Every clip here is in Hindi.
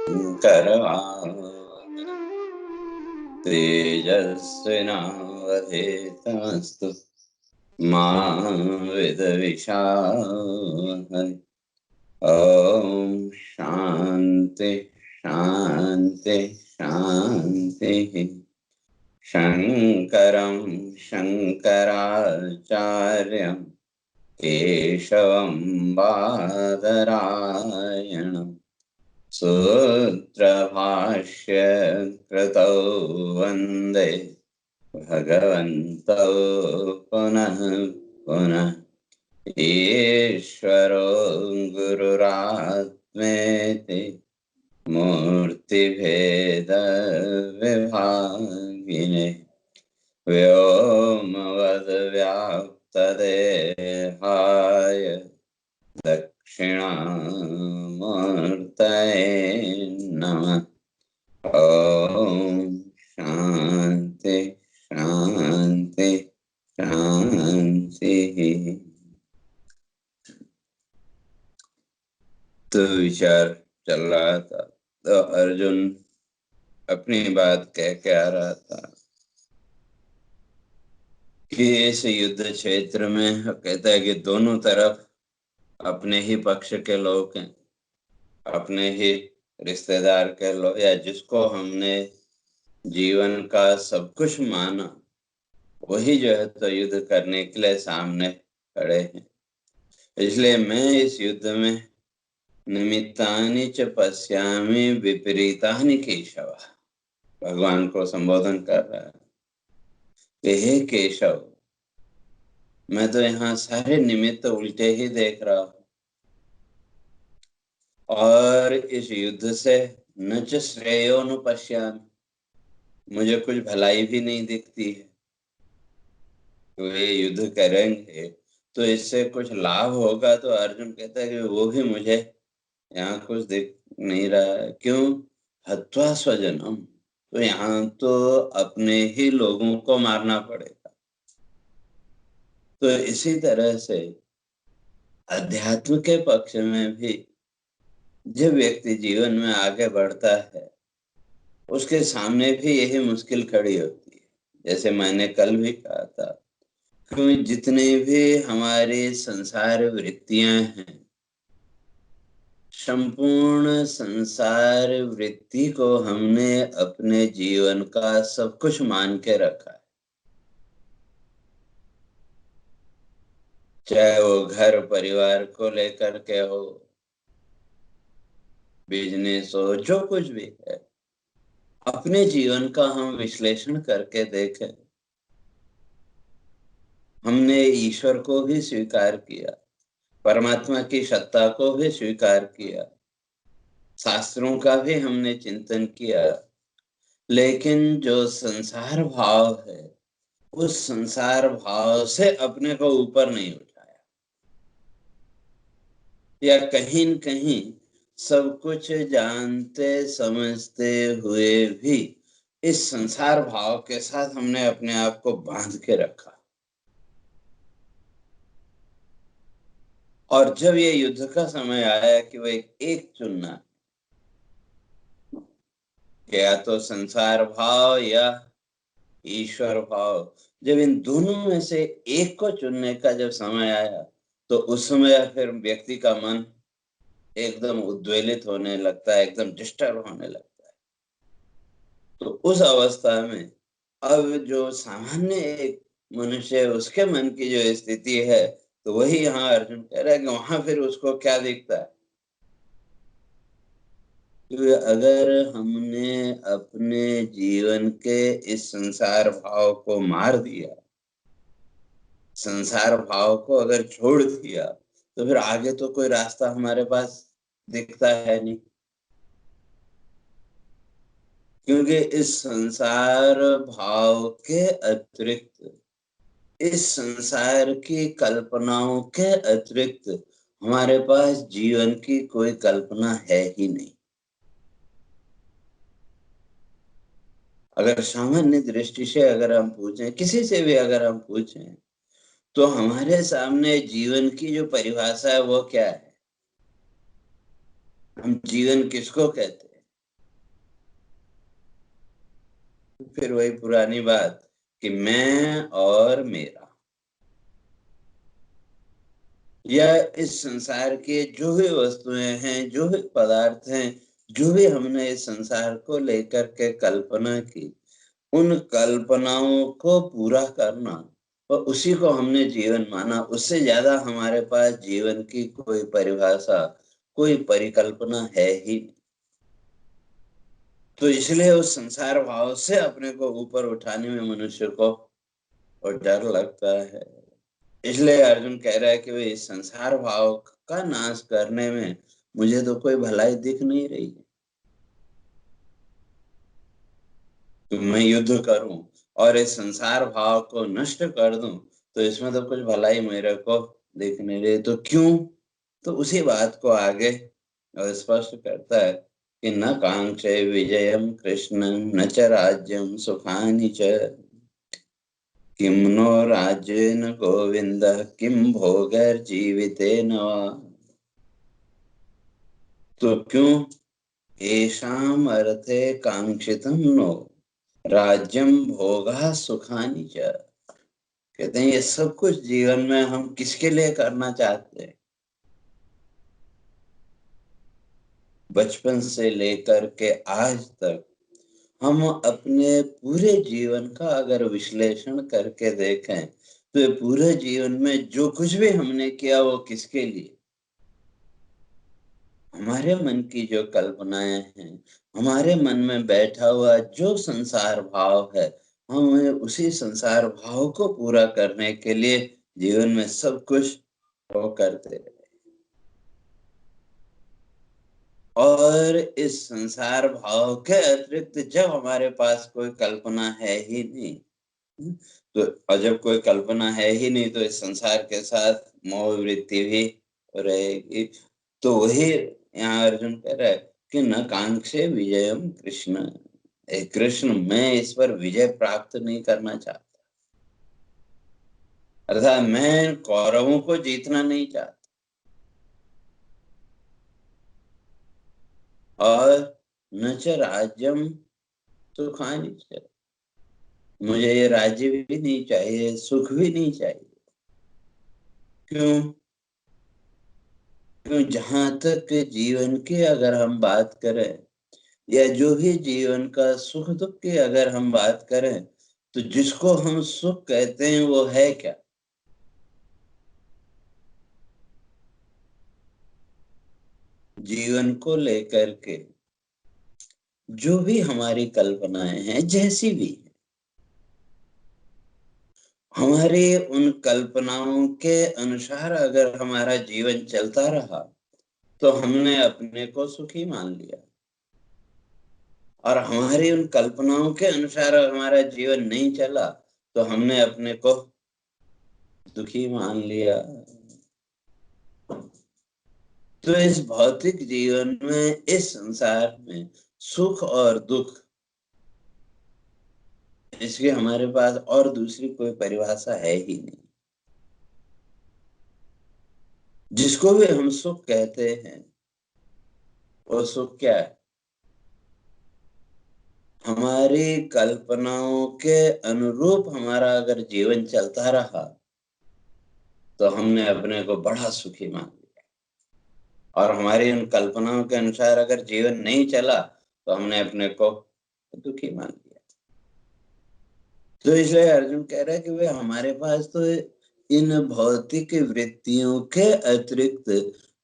करवावहै तेजस्विनावधीतमस्तु मा विद्विषावहै। ओम शांति शांति शांति। शंकरं शंकराचार्यं केशवं बादरायणं सूत्रभाष्य कृतौ वन्दे भगवन्तौ पुनः पुनः। ईश्वरो गुरुरात्मेति मूर्तिभेदविभागिने व्योमवद्व्याप्तदेहाय दक्षिणामूर्तये नमः। ओम शांति शांति शांति। तो विचार चल रहा था, तो अर्जुन अपनी बात कह के आ रहा था कि इस युद्ध क्षेत्र में कहता है कि दोनों तरफ अपने ही पक्ष के लोग हैं, अपने ही रिश्तेदार के लोग, या जिसको हमने जीवन का सब कुछ माना, वही जो है तो युद्ध करने के लिए सामने खड़े हैं। इसलिए मैं इस युद्ध में निमित्तानि च पश्यामि विपरीतानि केशव, भगवान को संबोधन कर रहा है कि हे केशव, मैं तो यहाँ सारे निमित्त उल्टे ही देख रहा हूँ, और इस युद्ध से न च श्रेयोनुपश्यामि, मुझे कुछ भलाई भी नहीं दिखती है। तो ये युद्ध करेंगे तो इससे कुछ लाभ होगा, तो अर्जुन कहता है कि वो भी मुझे यहाँ कुछ दिख नहीं रहा है। क्यों? हत्वा स्वजनम, तो यहाँ तो अपने ही लोगों को मारना पड़ेगा। तो इसी तरह से अध्यात्म के पक्ष में भी जब व्यक्ति जीवन में आगे बढ़ता है, उसके सामने भी यही मुश्किल खड़ी होती है। जैसे मैंने कल भी कहा था, क्योंकि जितने भी हमारी संसार वृत्तियां हैं, संपूर्ण संसार वृत्ति को हमने अपने जीवन का सब कुछ मान के रखा है। चाहे वो घर परिवार को लेकर के हो, बिजनेस हो, जो कुछ भी है, अपने जीवन का हम विश्लेषण करके देखें। हमने ईश्वर को भी स्वीकार किया, परमात्मा की सत्ता को भी स्वीकार किया, शास्त्रों का भी हमने चिंतन किया, लेकिन जो संसार भाव है, उस संसार भाव से अपने को ऊपर नहीं उठाया, या कहीं न कहीं सब कुछ जानते समझते हुए भी इस संसार भाव के साथ हमने अपने आप को बांध के रखा। और जब ये युद्ध का समय आया कि वो एक चुनना, या तो संसार भाव या ईश्वर भाव, जब इन दोनों में से एक को चुनने का जब समय आया, तो उस समय फिर व्यक्ति का मन एकदम उद्वेलित होने लगता है, एकदम डिस्टर्ब होने लगता है। तो उस अवस्था में अब जो सामान्य एक मनुष्य है, उसके मन की जो स्थिति है, तो वही यहाँ अर्जुन कह रहा है कि वहां फिर उसको क्या दिखता है। क्योंकि अगर हमने अपने जीवन के इस संसार भाव को मार दिया, संसार भाव को अगर छोड़ दिया, तो फिर आगे तो कोई रास्ता हमारे पास दिखता है नहीं। क्योंकि इस संसार भाव के अतिरिक्त, इस संसार की कल्पनाओं के अतिरिक्त हमारे पास जीवन की कोई कल्पना है ही नहीं। अगर सामान्य दृष्टि से अगर हम पूछें, किसी से भी अगर हम पूछें, तो हमारे सामने जीवन की जो परिभाषा है वो क्या है? हम जीवन किसको कहते हैं? फिर वही पुरानी बात कि मैं और मेरा, या इस संसार के जो भी वस्तुएं हैं, जो भी पदार्थ हैं, जो भी हमने इस संसार को लेकर के कल्पना की, उन कल्पनाओं को पूरा करना और उसी को हमने जीवन माना। उससे ज्यादा हमारे पास जीवन की कोई परिभाषा, कोई परिकल्पना है ही नहीं। तो इसलिए उस संसार भाव से अपने को ऊपर उठाने में मनुष्य को और डर लगता है। इसलिए अर्जुन कह रहा है कि भाई इस संसार भाव का नाश करने में मुझे तो कोई भलाई दिख नहीं रही है। तो मैं युद्ध करूं और इस संसार भाव को नष्ट कर दूं, तो इसमें तो कुछ भलाई मेरे को दिख नहीं रही। तो क्यों? तो उसी बात को आगे स्पष्ट करता है कि न कांक्षे विजयम कृष्ण न च राज्यम सुखानि च, किम नो राज्येन गोविंद किम भोगैर्जीवितेन वा। तो क्यों? येषाम् अर्थे कांक्षितम् नो राज्यम भोगा सुखानि च। कहते हैं ये सब कुछ जीवन में हम किसके लिए करना चाहते हैं? बचपन से लेकर के आज तक हम अपने पूरे जीवन का अगर विश्लेषण करके देखें, तो ये पूरे जीवन में जो कुछ भी हमने किया वो किसके लिए? हमारे मन की जो कल्पनाएं हैं, हमारे मन में बैठा हुआ जो संसार भाव है, हम उसी संसार भाव को पूरा करने के लिए जीवन में सब कुछ वो करते रहे। और इस संसार भाव के अतिरिक्त जब हमारे पास कोई कल्पना है ही नहीं, तो और जब कोई कल्पना है ही नहीं, तो इस संसार के साथ मोह वृत्ति भी रहेगी। तो वही यहाँ अर्जुन कह रहा है कि न कांक्षे विजयम कृष्ण, कृष्ण मैं इस पर विजय प्राप्त नहीं करना चाहता। अर्थात मैं कौरवों को जीतना नहीं चाहता, और न च राज्यम सुखानि च, मुझे ये राज्य भी नहीं चाहिए, सुख भी नहीं चाहिए। क्यों? क्यों? जहां तक जीवन की अगर हम बात करें, या जो भी जीवन का सुख दुख की अगर हम बात करें, तो जिसको हम सुख कहते हैं वो है क्या? जीवन को लेकर के जो भी हमारी कल्पनाएं हैं, जैसी भी हमारी, उन कल्पनाओं के अनुसार अगर हमारा जीवन चलता रहा, तो हमने अपने को सुखी मान लिया। और हमारी उन कल्पनाओं के अनुसार हमारा जीवन नहीं चला, तो हमने अपने को दुखी मान लिया। तो इस भौतिक जीवन में, इस संसार में सुख और दुख, इसकी हमारे पास और दूसरी कोई परिभाषा है ही नहीं। जिसको भी हम सुख कहते हैं, वो सुख क्या है? हमारी कल्पनाओं के अनुरूप हमारा अगर जीवन चलता रहा, तो हमने अपने को बड़ा सुखी मान लिया। और हमारी उन कल्पनाओं के अनुसार अगर जीवन नहीं चला, तो हमने अपने को दुखी मान लिया। तो इसलिए अर्जुन कह रहा है कि भाई हमारे पास तो इन भौतिक वृत्तियों के अतिरिक्त,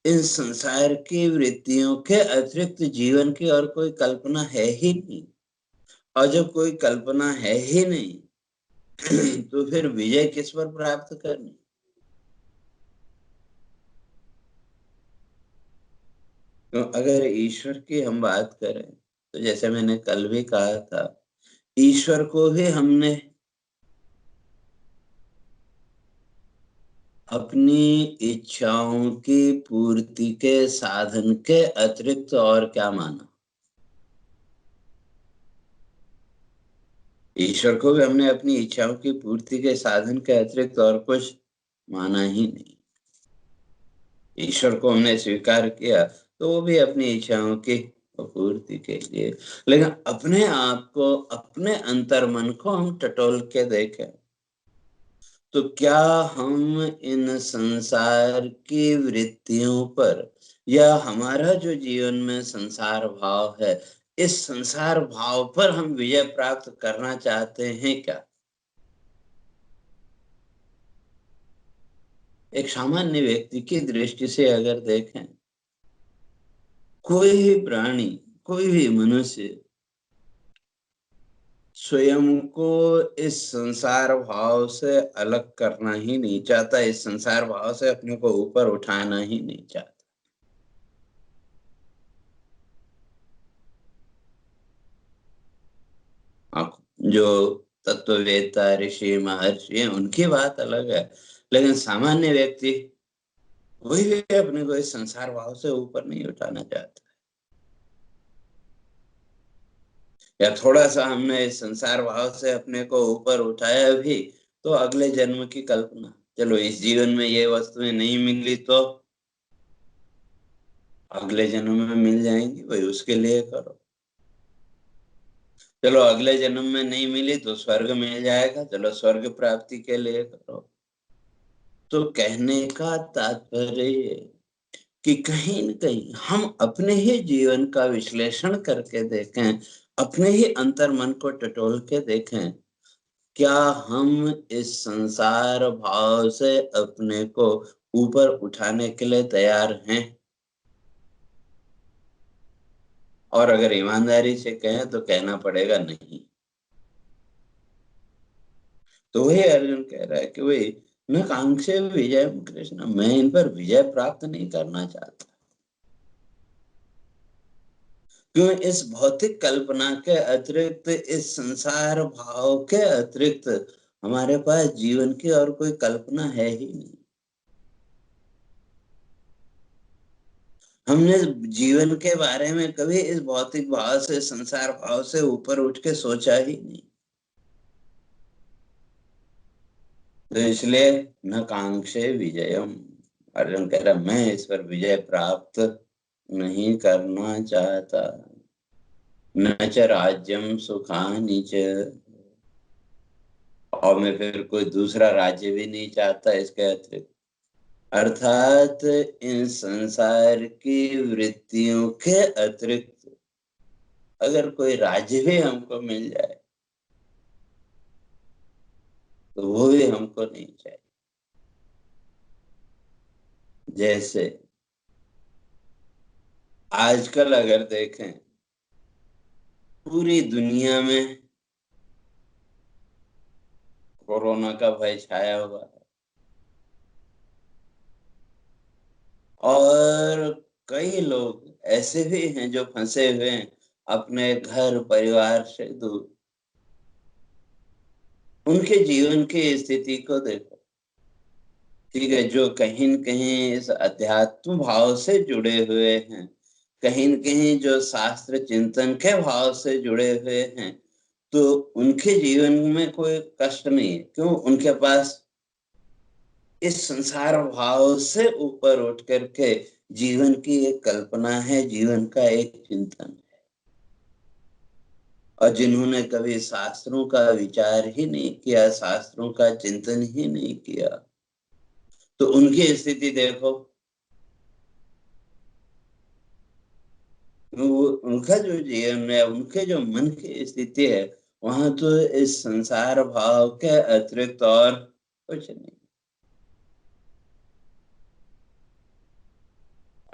इन संसार की वृत्तियों के अतिरिक्त जीवन की और कोई कल्पना है ही नहीं। और जब कोई कल्पना है ही नहीं, तो फिर विजय किस पर प्राप्त करनी? तो अगर ईश्वर की हम बात करें, तो जैसे मैंने कल भी कहा था, ईश्वर को भी हमने अपनी इच्छाओं की पूर्ति के साधन के अतिरिक्त और क्या माना? ईश्वर को भी हमने अपनी इच्छाओं की पूर्ति के साधन के अतिरिक्त और कुछ माना ही नहीं। ईश्वर को हमने स्वीकार किया, तो वो भी अपनी इच्छाओं की पूर्ति के लिए। लेकिन अपने आप को, अपने अंतर मन को हम टटोल के देखें तो क्या हम इन संसार की वृत्तियों पर, या हमारा जो जीवन में संसार भाव है, इस संसार भाव पर हम विजय प्राप्त करना चाहते हैं क्या? एक सामान्य व्यक्ति की दृष्टि से अगर देखें, कोई भी प्राणी, कोई भी मनुष्य स्वयं को इस संसार भाव से अलग करना ही नहीं चाहता, इस संसार भाव से अपने को ऊपर उठाना ही नहीं चाहता। आप जो तत्ववेत्ता, ऋषि, महर्षि हैं, उनकी बात अलग है, लेकिन सामान्य व्यक्ति वही भी अपने को इस संसार भाव से ऊपर नहीं उठाना चाहता। या थोड़ा सा हमने इस संसार भाव से अपने को ऊपर उठाया भी, तो अगले जन्म की कल्पना, चलो इस जीवन में ये वस्तुएं नहीं मिली तो अगले जन्म में मिल जाएंगी, भाई उसके लिए करो। चलो अगले जन्म में नहीं मिली तो स्वर्ग मिल जाएगा, चलो स्वर्ग प्राप्ति के लिए करो। तो कहने का तात्पर्य ये कि कहीं न कहीं हम अपने ही जीवन का विश्लेषण करके देखें, अपने ही अंतर मन को टटोल के देखें, क्या हम इस संसार भाव से अपने को ऊपर उठाने के लिए तैयार हैं? और अगर ईमानदारी से कहें तो कहना पड़ेगा नहीं। तो वही अर्जुन कह रहा है कि वही न कांक्षे विजय कृष्ण, मैं इन पर विजय प्राप्त नहीं करना चाहता। क्यों? इस भौतिक कल्पना के अतिरिक्त, इस संसार भाव के अतिरिक्त हमारे पास जीवन की और कोई कल्पना है ही नहीं। हमने जीवन के बारे में कभी इस भौतिक भाव से, संसार भाव से ऊपर उठ के सोचा ही नहीं। तो इसलिए न कांक्षे विजयम, अर्जुन कह रहा मैं इस पर विजय प्राप्त नहीं करना चाहता। न च राज्यम सुखानि च, और मैं फिर कोई दूसरा राज्य भी नहीं चाहता इसके अतिरिक्त। अर्थात इन संसार की वृत्तियों के अतिरिक्त अगर कोई राज्य भी हमको मिल जाए तो वो भी हमको नहीं चाहिए। जैसे आजकल अगर देखें, पूरी दुनिया में कोरोना का भय छाया हुआ है, और कई लोग ऐसे भी हैं जो फंसे हुए हैं अपने घर परिवार से दूर। उनके जीवन की स्थिति को देखो, ठीक है, जो कहीं न कहीं इस अध्यात्म भाव से जुड़े हुए हैं, कहीं न कहीं जो शास्त्र चिंतन के भाव से जुड़े हुए हैं, तो उनके जीवन में कोई कष्ट नहीं है। क्यों? उनके पास इस संसार भाव से ऊपर उठ करके जीवन की एक कल्पना है, जीवन का एक चिंतन है। और जिन्होंने कभी शास्त्रों का विचार ही नहीं किया, शास्त्रों का चिंतन ही नहीं किया, तो उनकी स्थिति देखो। उनका जो जीवन है, उनके जो मन की स्थिति है, वहां तो इस संसार भाव के अतिरिक्त और कुछ नहीं।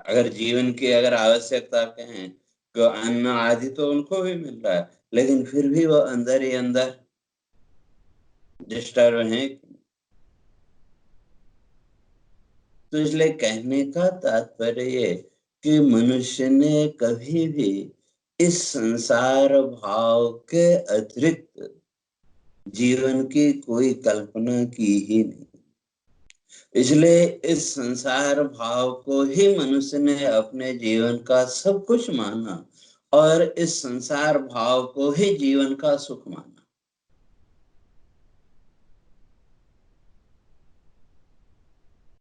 अगर जीवन की अगर आवश्यकता कहें तो अन्न आदि तो उनको भी मिल रहा है, लेकिन फिर भी वो अंदर ही अंदर डिस्टर्ब है। तो इसलिए कहने का तात्पर्य ये कि मनुष्य ने कभी भी इस संसार भाव के अतिरिक्त जीवन की कोई कल्पना की ही नहीं। इसलिए इस संसार भाव को ही मनुष्य ने अपने जीवन का सब कुछ माना, और इस संसार भाव को ही जीवन का सुख माना।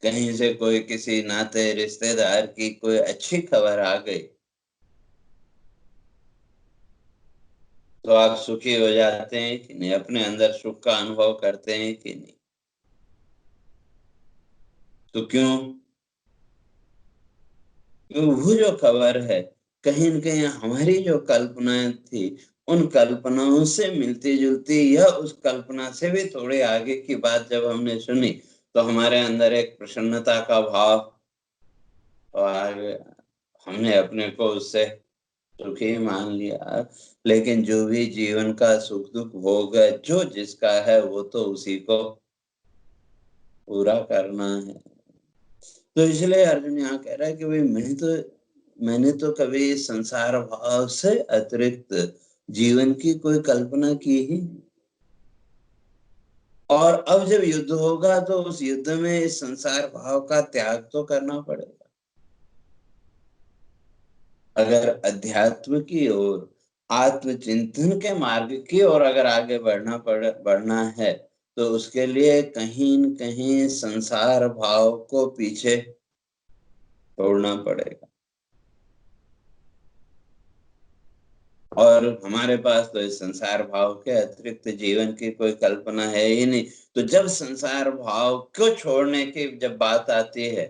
कहीं से कोई किसी नाते रिश्तेदार की कोई अच्छी खबर आ गई तो आप सुखी हो जाते हैं कि नहीं, अपने अंदर सुख का अनुभव करते हैं कि नहीं? तो क्यों? वो जो खबर है, कहीं न कहीं हमारी जो कल्पनाएं थी, उन कल्पनाओं से मिलती जुलती या उस कल्पना से भी थोड़े आगे की बात जब हमने सुनी, तो हमारे अंदर एक प्रसन्नता का भाव और हमने अपने को उससे सुखी मान लिया। लेकिन जो भी जीवन का सुख दुख होगा, जो जिसका है वो तो उसी को पूरा करना है। तो इसलिए अर्जुन यहाँ कह रहा है कि भाई मैंने तो कभी संसार भाव से अतिरिक्त जीवन की कोई कल्पना की ही नहीं। और अब जब युद्ध होगा तो उस युद्ध में इस संसार भाव का त्याग तो करना पड़ेगा। अगर अध्यात्म की ओर, आत्मचिंतन के मार्ग की ओर अगर आगे बढ़ना है, तो उसके लिए कहीं न कहीं संसार भाव को पीछे छोड़ना पड़ेगा। और हमारे पास तो इस संसार भाव के अतिरिक्त जीवन की कोई कल्पना है ही नहीं। तो जब संसार भाव को छोड़ने की जब बात आती है,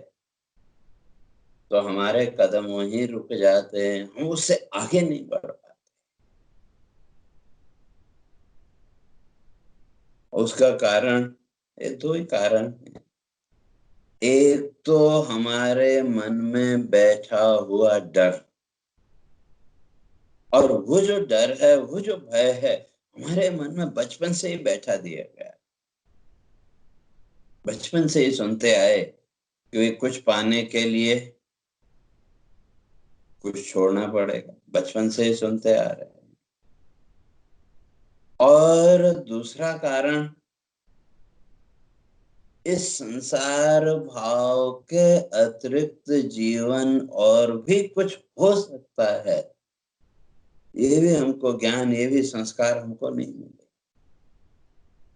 तो हमारे कदम वहीं रुक जाते हैं, हम उससे आगे नहीं बढ़ पाते। उसका कारण, ये दो ही कारण है। एक तो हमारे मन में बैठा हुआ डर, और वो जो डर है, वो जो भय है, हमारे मन में बचपन से ही बैठा दिया गया। बचपन से ही सुनते आए कि कुछ पाने के लिए कुछ छोड़ना पड़ेगा, बचपन से ही सुनते आ रहे हैं। और दूसरा कारण, इस संसार भाव के अतिरिक्त जीवन और भी कुछ हो सकता है, ये भी हमको ज्ञान, ये भी संस्कार हमको नहीं मिले।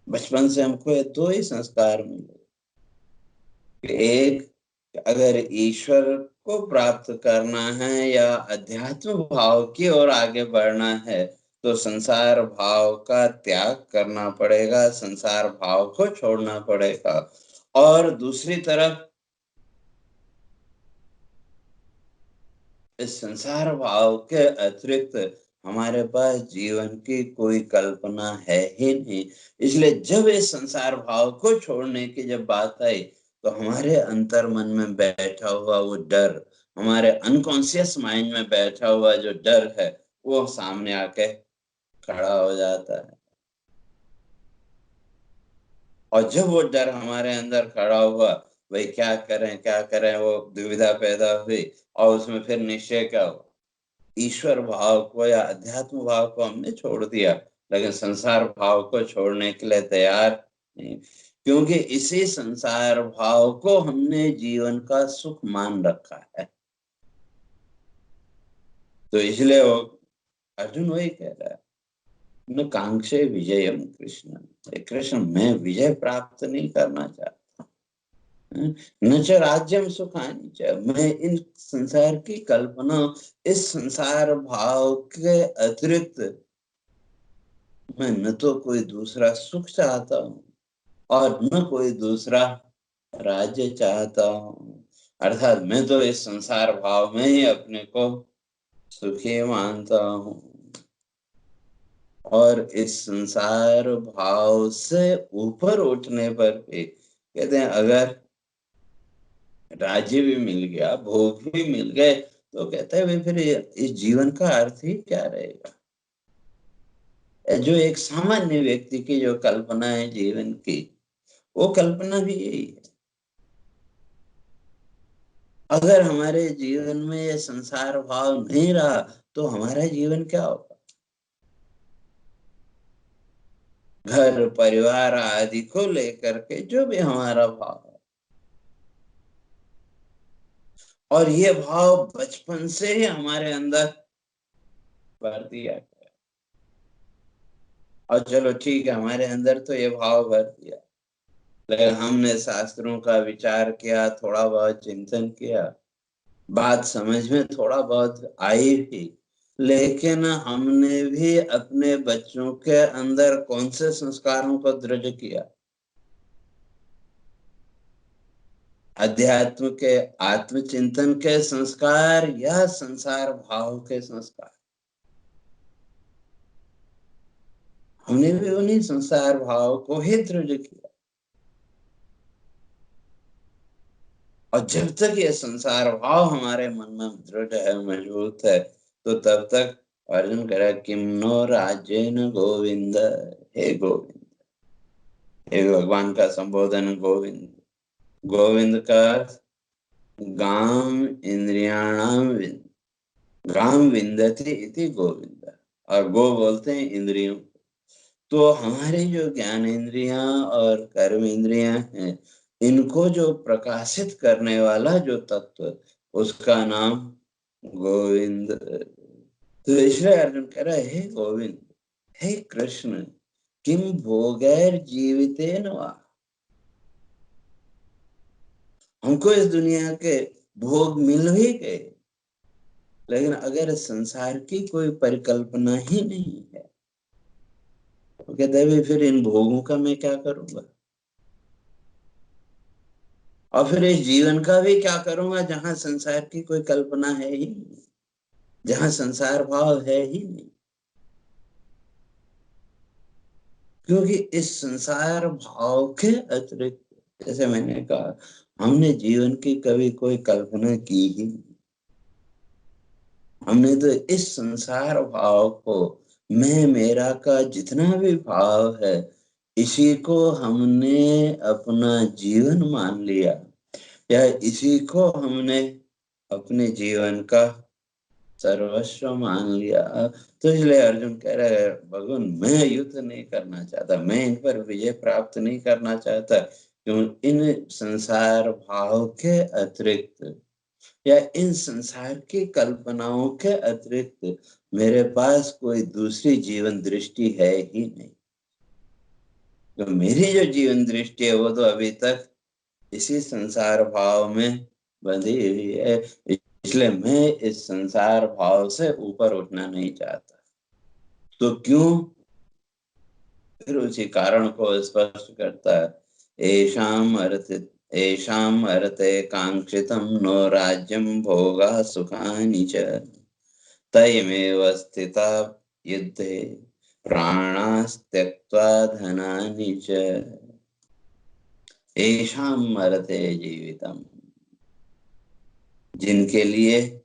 बचपन से हमको ये दो ही संस्कार मिले। एक, अगर ईश्वर को प्राप्त करना है या अध्यात्म भाव की ओर आगे बढ़ना है, तो संसार भाव का त्याग करना पड़ेगा, संसार भाव को छोड़ना पड़ेगा। और दूसरी तरफ, इस संसार भाव के अतिरिक्त हमारे पास जीवन की कोई कल्पना है ही नहीं। इसलिए जब इस संसार भाव को छोड़ने की जब बात आई, तो हमारे अंतर मन में बैठा हुआ वो डर, हमारे अनकॉन्शियस माइंड में बैठा हुआ जो डर है, वो सामने आके खड़ा हो जाता है। और जब वो डर हमारे अंदर खड़ा हुआ, भाई क्या करें, वो दुविधा पैदा हुई। और उसमें फिर निश्चय क्या हुआ, ईश्वर भाव को या अध्यात्म भाव को हमने छोड़ दिया, लेकिन संसार भाव को छोड़ने के लिए तैयार नहीं। क्योंकि इसी संसार भाव को हमने जीवन का सुख मान रखा है। तो इसलिए वो अर्जुन वही कह रहा है, न कांक्षे विजयम कृष्ण, कृष्ण मैं विजय प्राप्त नहीं करना चाहता, न च राज्यम सुखानि च, मैं इन संसार की कल्पना, इस संसार भाव के अतिरिक्त मैं न तो कोई दूसरा सुख चाहता हूँ और न कोई दूसरा राज्य चाहता हूँ। अर्थात मैं तो इस संसार भाव में ही अपने को सुखी मानता हूँ। और इस संसार भाव से ऊपर उठने पर भी कहते हैं, अगर राज्य भी मिल गया, भोग भी मिल गए, तो कहते हैं भाई फिर इस जीवन का अर्थ ही क्या रहेगा। जो एक सामान्य व्यक्ति की जो कल्पना है जीवन की, वो कल्पना भी यही है। अगर हमारे जीवन में ये संसार भाव नहीं रहा, तो हमारा जीवन क्या होगा। घर परिवार आदि को लेकर के जो भी हमारा भाव है, और ये भाव बचपन से ही हमारे अंदर भर दिया गया। और चलो ठीक है, हमारे अंदर तो ये भाव भर दिया, लेकिन हमने शास्त्रों का विचार किया, थोड़ा बहुत चिंतन किया, बात समझ में थोड़ा बहुत आई भी, लेकिन हमने भी अपने बच्चों के अंदर कौन से संस्कारों को दृढ़ किया? अध्यात्म के, आत्मचिंतन के संस्कार या संसार भाव के संस्कार? हमने भी उन्हीं संसार भाव को ही दृढ़ किया। और जब तक ये संसार भाव हमारे मन में दृढ़ है, मजबूत है, तो तब तक अर्जुन कह रहा है, किम नो राज्येन गोविंद। हे गोविंद, हे भगवान का संबोधन गोविंद। गोविंद का गाम इंद्रियाणाम विंद, गाम विंदति इति गोविंद। और गो बोलते हैं इंद्रियों। तो हमारी जो ज्ञान इंद्रियां और कर्म इंद्रियां हैं, इनको जो प्रकाशित करने वाला जो तत्व, उसका नाम गोविंद। तो इसलिए अर्जुन कह रहा है, हे गोविंद, हे कृष्ण, किम भोगैर जीवितेन वा। हमको इस दुनिया के भोग मिल भी गए, लेकिन अगर संसार की कोई परिकल्पना ही नहीं है, तो कहते हैं फिर इन भोगों का मैं क्या करूंगा? और फिर इस जीवन का भी क्या करूंगा जहां संसार की कोई कल्पना है ही नहीं, जहां संसार भाव है ही नहीं। क्योंकि इस संसार भाव के अतिरिक्त, जैसे मैंने कहा, हमने जीवन की कभी कोई कल्पना की ही नहीं। हमने तो इस संसार भाव को, मैं मेरा का जितना भी भाव है, इसी को हमने अपना जीवन मान लिया, या इसी को हमने अपने जीवन का सर्वस्व मान लिया। तो इसलिए अर्जुन कह रहे हैं, भगवान मैं युद्ध नहीं करना चाहता, मैं इन पर विजय प्राप्त नहीं करना चाहता, क्यों? इन संसार भाव के अतिरिक्त या इन संसार की कल्पनाओं के अतिरिक्त मेरे पास कोई दूसरी जीवन दृष्टि है ही नहीं। तो मेरी जो जीवन दृष्टि है, वो तो अभी तक इसी संसार भाव में बंधी हुई है। इसलिए मैं इस संसार भाव से ऊपर उठना नहीं चाहता। तो क्यों? फिर उसी कारण को स्पष्ट करता है, एषाम अर्थे कांक्षितम नो राज्यम भोगा सुखानि च तयमेव स्थिता युद्धे प्राणास्त्यक्त्वा धनानि च एषाम अर्थे जीवितम। जिनके लिए,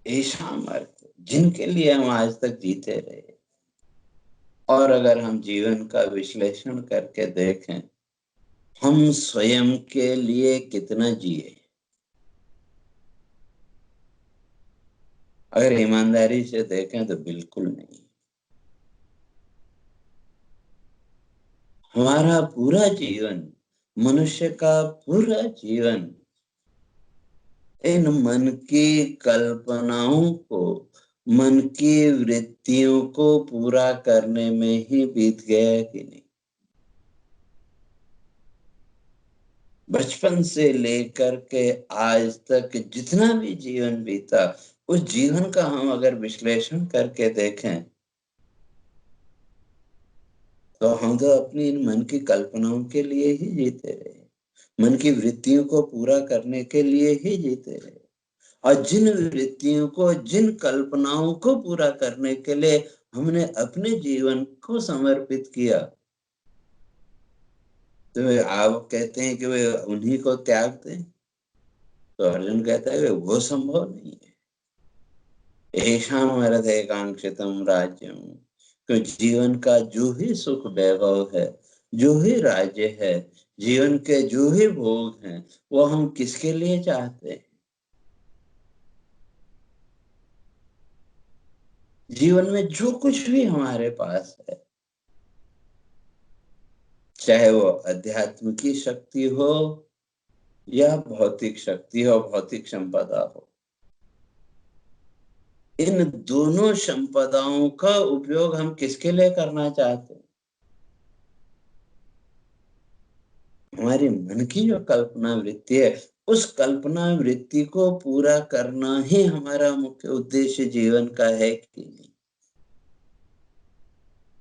एषाम अर्थ, जिनके लिए हम आज तक जीते रहे। और अगर हम जीवन का विश्लेषण करके देखें, हम स्वयं के लिए कितना जिए? अगर ईमानदारी से देखें तो बिल्कुल नहीं। हमारा पूरा जीवन, मनुष्य का पूरा जीवन इन मन की कल्पनाओं को, मन की वृत्तियों को पूरा करने में ही बीत गया कि नहीं? बचपन से लेकर के आज तक जितना भी जीवन बीता, उस जीवन का हम अगर विश्लेषण करके देखें, तो हम तो अपनी इन मन की कल्पनाओं के लिए ही जीते रहे, मन की वृत्तियों को पूरा करने के लिए ही जीते रहे। और जिन वृत्तियों को, जिन कल्पनाओं को पूरा करने के लिए हमने अपने जीवन को समर्पित किया, तो आप कहते हैं कि वे उन्हीं को त्याग दें? तो अर्जुन कहता है कि वो संभव नहीं है। ऐषाम अर्थे कांक्षितम राज्यम। तो जीवन का जो ही सुख वैभव है, जो ही राज्य है, जीवन के जो ही भोग हैं, वो हम किसके लिए चाहते हैं? जीवन में जो कुछ भी हमारे पास है, चाहे वो अध्यात्म की शक्ति हो या भौतिक शक्ति हो, भौतिक संपदा हो, इन दोनों संपदाओं का उपयोग हम किसके लिए करना चाहते हैं? हमारी मन की जो कल्पना वृत्ति है, उस कल्पना वृत्ति को पूरा करना ही हमारा मुख्य उद्देश्य जीवन का है कि नहीं।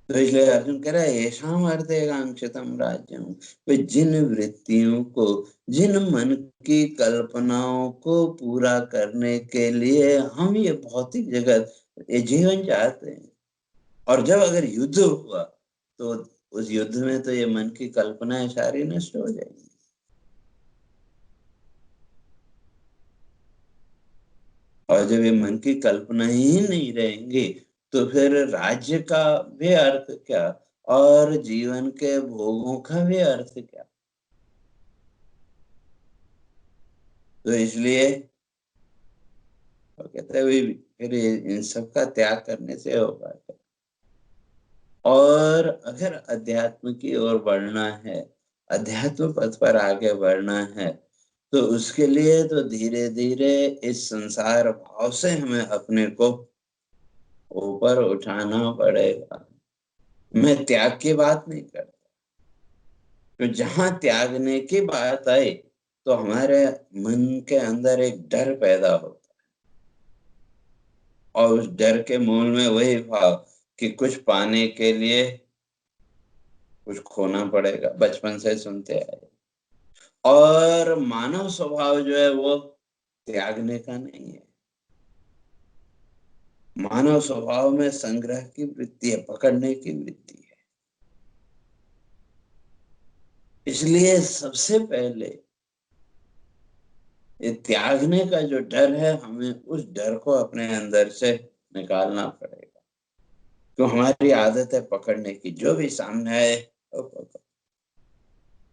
तो इसलिए अर्जुन कह रहा है येषाम् अर्थे कांक्षितम राज्यम, वे जिन वृत्तियों को, जिन मन की कल्पनाओं को पूरा करने के लिए हम ये भौतिक जगत, ये जीवन चाहते हैं। और जब अगर युद्ध हुआ तो उस युद्ध में तो ये मन की कल्पनाएं सारी नष्ट हो जाएंगी। और जब ये मन की कल्पना ही नहीं रहेंगी तो फिर राज्य का भी अर्थ क्या, और जीवन के भोगों का भी अर्थ क्या। तो इसलिए वो कहते हैं फिर इन सब का त्याग करने से होगा। और अगर अध्यात्म की ओर बढ़ना है, अध्यात्म पथ पर आगे बढ़ना है, तो उसके लिए तो धीरे धीरे इस संसार भाव से हमें अपने को ऊपर उठाना पड़ेगा। मैं त्याग की बात नहीं करता, तो जहां त्यागने की बात आई तो हमारे मन के अंदर एक डर पैदा होता है, और उस डर के मूल में वही भाव कि कुछ पाने के लिए कुछ खोना पड़ेगा, बचपन से सुनते आए। और मानव स्वभाव जो है वो त्यागने का नहीं है। मानव स्वभाव में संग्रह की वृत्ति है, पकड़ने की वृत्ति है। इसलिए सबसे पहले ये त्यागने का जो डर है, हमें उस डर को अपने अंदर से निकालना पड़ेगा। तो हमारी आदत है पकड़ने की, जो भी सामने आए वो पकड़,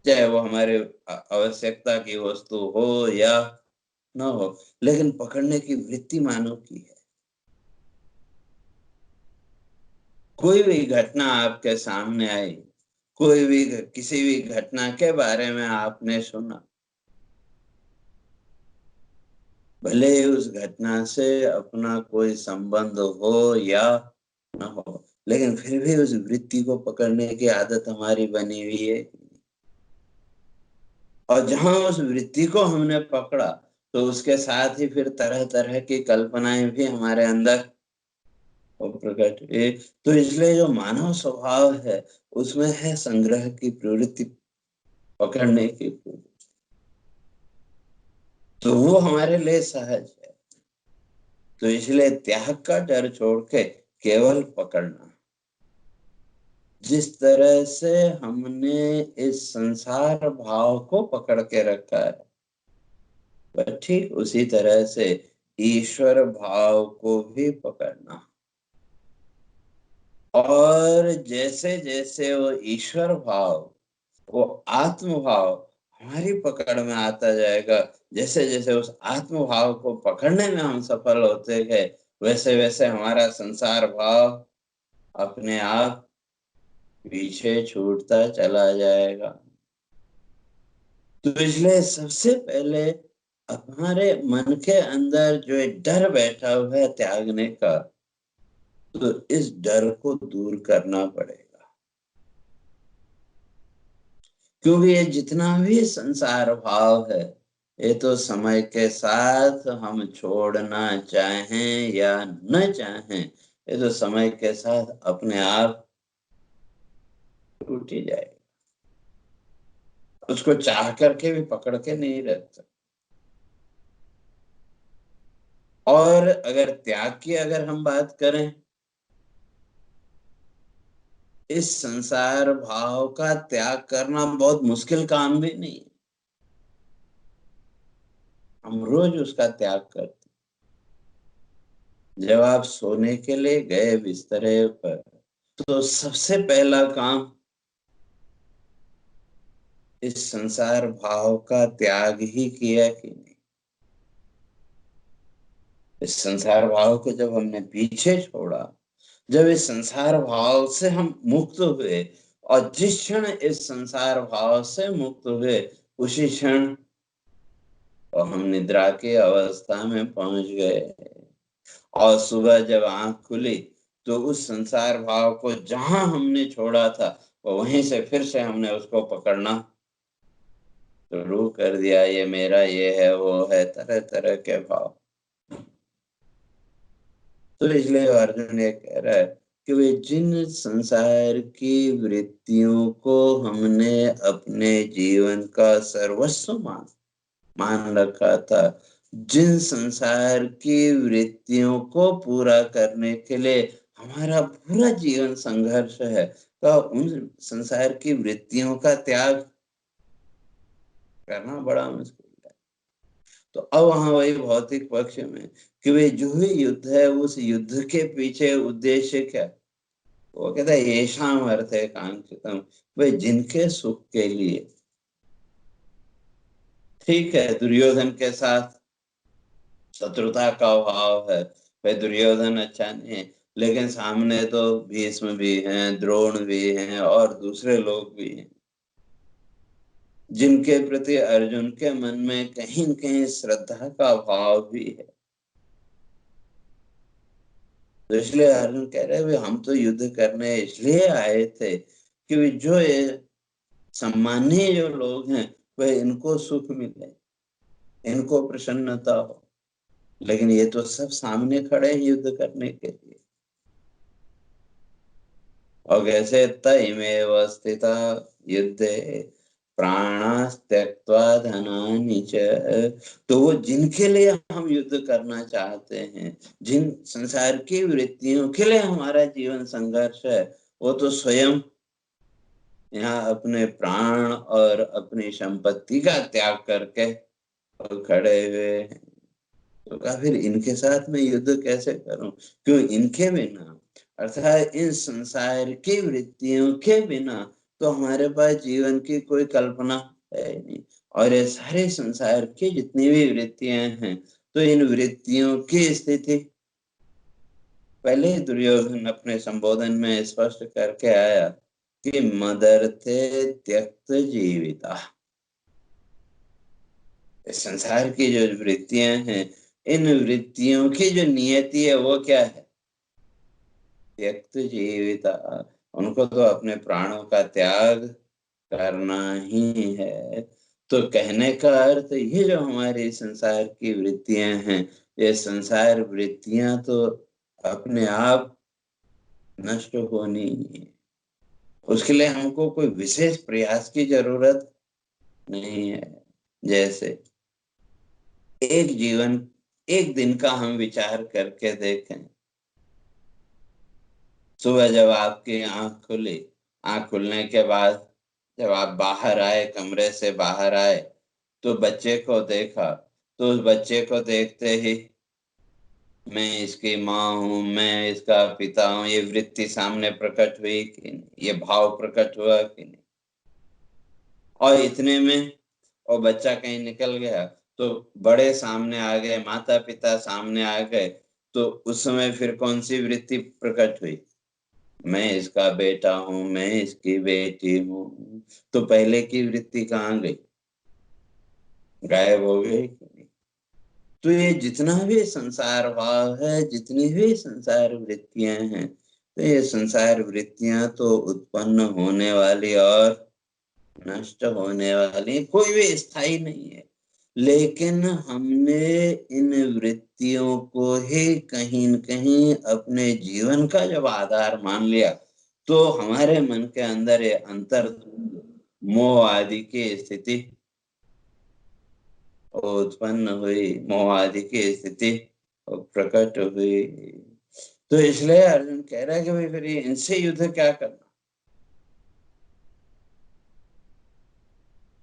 चाहे वो हमारे आवश्यकता की वस्तु हो या ना हो, लेकिन पकड़ने की वृत्ति मानव की है। कोई भी घटना आपके सामने आई, कोई भी किसी भी घटना के बारे में आपने सुना, भले ही उस घटना से अपना कोई संबंध हो या ना हो, लेकिन फिर भी उस वृत्ति को पकड़ने की आदत हमारी बनी हुई है। और जहां उस वृत्ति को हमने पकड़ा तो उसके साथ ही फिर तरह तरह की कल्पनाएं भी हमारे अंदर प्रकट हुई। तो इसलिए जो मानव स्वभाव है उसमें है संग्रह की प्रवृत्ति, पकड़ने की प्रवृत्ति। तो वो हमारे लिए सहज है। तो इसलिए त्याग का डर छोड़ के केवल पकड़ना। जिस तरह से हमने इस संसार भाव को पकड़ के रखा है, वह ठीक उसी तरह से ईश्वर भाव को भी पकड़ना। और जैसे जैसे वो ईश्वर भाव, वो आत्म भाव हमारी पकड़ में आता जाएगा, जैसे जैसे उस आत्म भाव को पकड़ने में हम सफल होते गए, वैसे वैसे हमारा संसार भाव अपने आप पीछे छूटता चला जाएगा। तो इसलिए सबसे पहले हमारे मन के अंदर जो एक डर बैठा हुआ है त्यागने का, तो इस डर को दूर करना पड़ेगा। क्योंकि ये जितना भी संसार भाव है, ये तो समय के साथ हम छोड़ना चाहें या न चाहें, ये तो समय के साथ अपने आप टूट ही जाएगा। उसको चाह करके भी पकड़ के नहीं रख सकते। और अगर त्याग की अगर हम बात करें, इस संसार भाव का त्याग करना बहुत मुश्किल काम भी नहीं है। हम रोज उसका त्याग करते। जब आप सोने के लिए गए बिस्तरे पर, तो सबसे पहला काम इस संसार भाव का त्याग ही किया कि नहीं। इस संसार भाव को जब हमने पीछे छोड़ा, जब इस संसार भाव से हम मुक्त हुए, और जिस क्षण इस संसार भाव से मुक्त हुए उसी क्षण और हम निद्रा की अवस्था में पहुंच गए। और सुबह जब आंख खुली तो उस संसार भाव को जहां हमने छोड़ा था, वो वहीं से फिर से हमने उसको पकड़ना शुरू कर दिया, ये मेरा, ये है, वो है, तरह तरह के भाव। तो इसलिए अर्जुन ये कह रहा है कि वे जिन संसार की वृत्तियों को हमने अपने जीवन का सर्वस्व मान रखा था, जिन संसार की वृत्तियों को पूरा करने के लिए हमारा पूरा जीवन संघर्ष है, तो उन संसार की वृत्तियों का त्याग करना बड़ा मुश्किल है। तो अब वहां वही भौतिक पक्ष में कि वे जो भी युद्ध है, उस युद्ध के पीछे उद्देश्य क्या, वो कहता है येषाम अर्थे कांक्षितम, वे जिनके सुख के लिए। ठीक है, दुर्योधन के साथ शत्रुता का भाव है, भाई दुर्योधन अच्छा नहीं है, लेकिन सामने तो भीष्म भी हैं, द्रोण भी हैं और दूसरे लोग भी हैं जिनके प्रति अर्जुन के मन में कहीं न कहीं श्रद्धा का भाव भी है। तो इसलिए अर्जुन कह रहे हैं हम तो युद्ध करने इसलिए आए थे कि वे जो ये सम्मानीय जो लोग हैं वह इनको सुख मिले, इनको प्रसन्नता हो, लेकिन ये तो सब सामने खड़े हैं युद्ध करने के लिए। और कैसे तयमेव स्थिता युद्धे प्राणास्त्यक्त्वा धनानि च, तो वो जिनके लिए हम युद्ध करना चाहते हैं, जिन संसार की वृत्तियों के लिए हमारा जीवन संघर्ष है, वो तो स्वयं यहाँ अपने प्राण और अपनी संपत्ति का त्याग करके खड़े हुए हैं। तो कहा फिर इनके साथ मैं युद्ध कैसे करूं, क्यों इनके बिना, अर्थात इन संसार की वृत्तियों के बिना तो हमारे पास जीवन की कोई कल्पना है ही नहीं। और ये सारे संसार की जितनी भी वृत्तियां हैं, तो इन वृत्तियों की स्थिति पहले ही दुर्योधन अपने संबोधन में स्पष्ट करके आया कि मदर्थे त्यक्त जीविता। संसार की जो वृत्तियां हैं, इन वृत्तियों की जो नियति है वो क्या है, त्यक्त जीविता। उनको तो अपने प्राणों का त्याग करना ही है। तो कहने का अर्थ ये जो हमारे संसार की वृत्तियां हैं, ये संसार वृत्तियां तो अपने आप नष्ट होनी है, उसके लिए हमको कोई विशेष प्रयास की जरूरत नहीं है। जैसे एक जीवन, एक दिन का हम विचार करके देखें, सुबह जब आपकी आंख खुली, आंख खुलने के बाद जब आप बाहर आए, कमरे से बाहर आए, तो बच्चे को देखा, तो उस बच्चे को देखते ही मैं इसकी माँ हूँ, मैं इसका पिता हूँ, ये वृत्ति सामने प्रकट हुई कि नहीं, ये भाव प्रकट हुआ कि नहीं। और इतने में और बच्चा कहीं निकल गया, तो बड़े सामने आ गए, माता पिता सामने आ गए, तो उस समय फिर कौन सी वृत्ति प्रकट हुई, मैं इसका बेटा हूँ, मैं इसकी बेटी हूँ। तो पहले की वृत्ति कहाँ गई, गायब हो गई कि नहीं। तो ये जितना भी संसार भाव है, जितनी भी संसार वृत्तियां हैं, तो ये संसार वृत्तियां तो उत्पन्न होने वाली और नष्ट होने वाली, कोई भी स्थायी नहीं है। लेकिन हमने इन वृत्तियों को ही कहीं न कहीं अपने जीवन का जब आधार मान लिया, तो हमारे मन के अंदर ये अंतर मोह आदि की स्थिति उत्पन्न हुई, मोह आदि की स्थिति प्रकट हुई। तो इसलिए अर्जुन कह रहा है कि भाई फिर इनसे युद्ध क्या करना,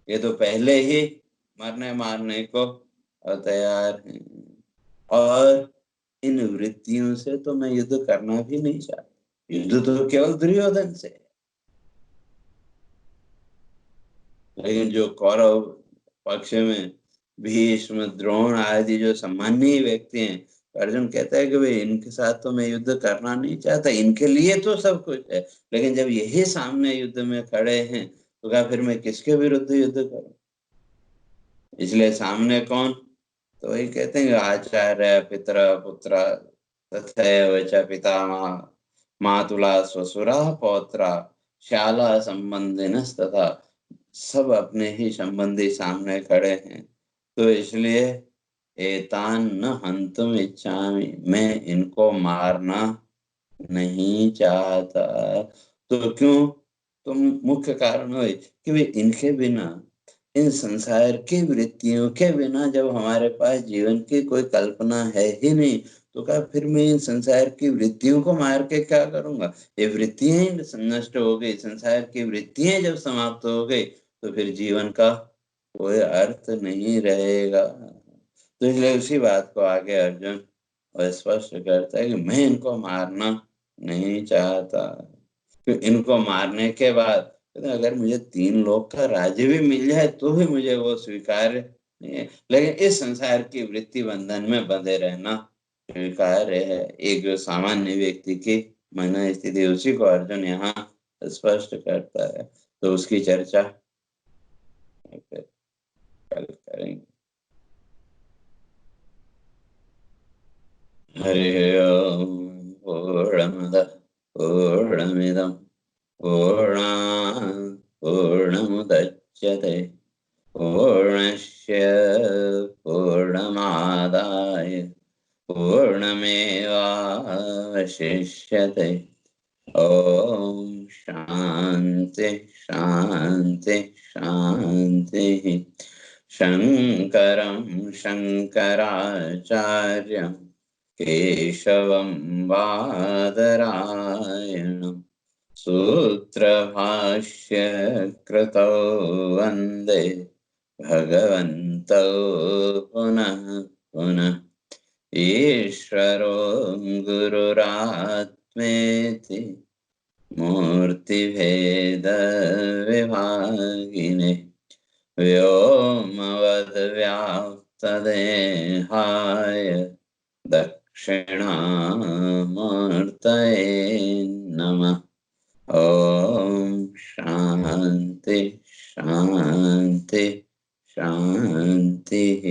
ये तो पहले ही मरने मारने को तैयार हैं। और इन वृत्तियों से तो मैं युद्ध करना भी नहीं चाहता, युद्ध तो केवल दुर्योधन से है। लेकिन जो कौरव पक्ष में भीष्म द्रोण आदि जो सम्मानीय व्यक्ति हैं, अर्जुन कहता है कि भाई इनके साथ तो मैं युद्ध करना नहीं चाहता, इनके लिए तो सब कुछ है, लेकिन जब यही सामने युद्ध में खड़े हैं, तो क्या फिर मैं किसके विरुद्ध युद्ध करूं। इसलिए सामने कौन, तो वही कहते हैं आचार्य पितर पुत्र तथैव च पितामह मातुला स्वसुरा पौत्रा शाला संबंधिनस्तथा सब अपने ही संबंधी सामने खड़े हैं, तो इसलिए एतान न हंतुम इच्छामि, मैं इनको मारना नहीं चाहता। तो क्यों? तो मुख्य कारण है कि वे इनके बिना, इन संसार की वृत्तियों के बिना जब हमारे पास जीवन की कोई कल्पना है ही नहीं, तो क्या फिर मैं इन संसार की वृत्तियों को मार के क्या करूंगा? ये वृत्तियां ही नष्ट हो गई, संसार की वृत्तियां जब समाप्त हो गई, तो फिर जीवन का कोई अर्थ नहीं रहेगा। तो इसलिए उसी बात को आगे अर्जुन स्पष्ट करता है कि मैं इनको मारना नहीं चाहता। फिर इनको मारने के बाद कहते हैं, अगर मुझे 3 लोक का राज्य भी मिल जाए तो भी मुझे वो स्वीकार्य नहीं है, लेकिन इस संसार की वृत्ति बंधन में बंधे रहना स्वीकार्य है। एक जो सामान्य व्यक्ति की मन स्थिति, उसी को अर्जुन यहाँ स्पष्ट करता है। तो उसकी चर्चा फिर कल करेंगे। हरि ओम। पूर्णमदः पूर्णमिदं पूर्णात् पूर्णमुदच्यते पूर्णस्य पूर्णमादाय पूर्णमेवावशिष्यते। ॐ शान्ति शान्ति शान्तिः। शङ्करं शङ्कराचार्यं केशवं बादरायणं सूत्रभाष्य कृतौ वन्दे भगवन्तौ पुनः पुनः। ईश्वरो गुरुरात्मेति मूर्तिभेदविभागिने व्योमवद्व्याप्तदेहाय दक्षिणामूर्तये नमः। ॐ शान्ति शान्ति शान्तिः।